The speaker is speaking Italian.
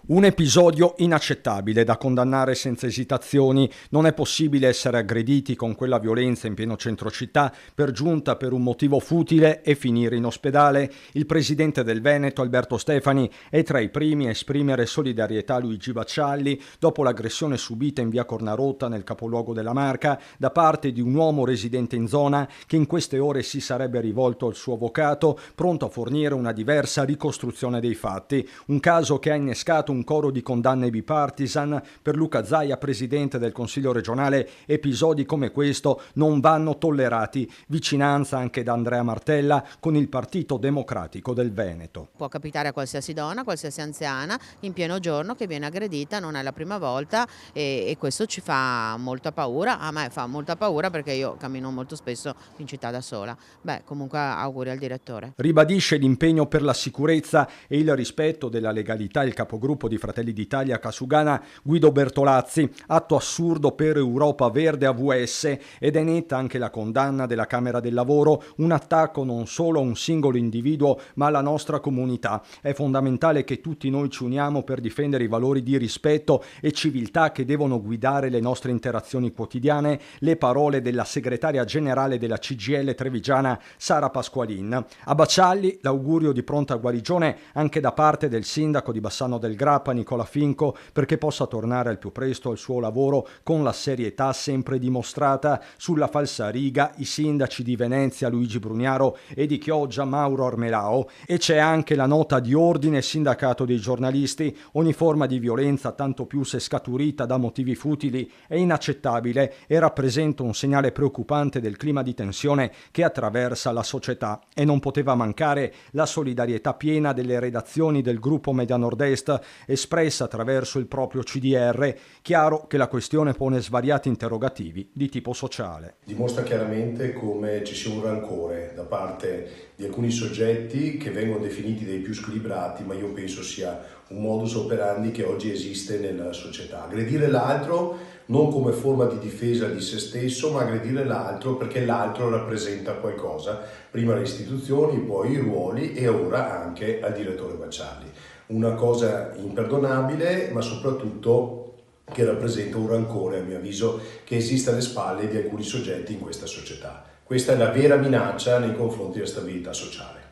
Un episodio inaccettabile da condannare senza esitazioni. Non è possibile essere aggrediti con quella violenza in pieno centro città, per giunta per un motivo futile, e finire in ospedale. Il presidente del Veneto, Alberto Stefani, è tra i primi a esprimere solidarietà a Luigi Baccialli dopo l'aggressione subita in via Cornarotta, nel capoluogo della Marca, da parte di un uomo residente in zona che in queste ore si sarebbe rivolto al suo avvocato, pronto a fornire una diversa ricostruzione dei fatti. Un caso che ha innescato un coro di condanne bipartisan. Per Luca Zaia, presidente del Consiglio regionale, episodi come questo non vanno tollerati. Vicinanza anche da Andrea Martella con il Partito Democratico del Veneto. Può capitare a qualsiasi donna, qualsiasi anziana in pieno giorno che viene aggredita, non è la prima volta e questo ci fa molta paura. A me fa molta paura perché io cammino molto spesso in città da sola. Comunque auguri al direttore. Ribadisce l'impegno per la sicurezza e il rispetto della legalità il capogruppo di Fratelli d'Italia Casugana, Guido Bertolazzi. Atto assurdo per Europa Verde AVS, ed è netta anche la condanna della Camera del Lavoro, un attacco non solo a un singolo individuo ma alla nostra comunità. È fondamentale che tutti noi ci uniamo per difendere i valori di rispetto e civiltà che devono guidare le nostre interazioni quotidiane. Le parole della segretaria generale della CGIL trevigiana Sara Pasqualin. A Baccialli l'augurio di pronta guarigione anche da parte del sindaco di Bassano del Grappa, Nicola Finco, perché possa tornare al più presto al suo lavoro con la serietà sempre dimostrata. Sulla falsariga i sindaci di Venezia Luigi Brugnaro e di Chioggia Mauro Armelao. E c'è anche la nota di ordine sindacato dei giornalisti. Ogni forma di violenza, tanto più se scaturita da motivi futili, è inaccettabile e rappresenta un segnale preoccupante del clima di tensione che attraversa la società. E non poteva mancare la solidarietà piena delle redazioni del gruppo Media Nord-Est, espressa attraverso il proprio CDR. Chiaro che la questione pone svariati interrogativi di tipo sociale. Dimostra chiaramente come ci sia un rancore da parte di alcuni soggetti che vengono definiti dei più squilibrati, ma io penso sia un modus operandi che oggi esiste nella società. Aggredire l'altro non come forma di difesa di se stesso, ma aggredire l'altro perché l'altro rappresenta qualcosa, prima le istituzioni, poi i ruoli e ora anche al direttore Baccialli. Una cosa imperdonabile, ma soprattutto che rappresenta un rancore, a mio avviso, che esiste alle spalle di alcuni soggetti in questa società. Questa è la vera minaccia nei confronti della stabilità sociale.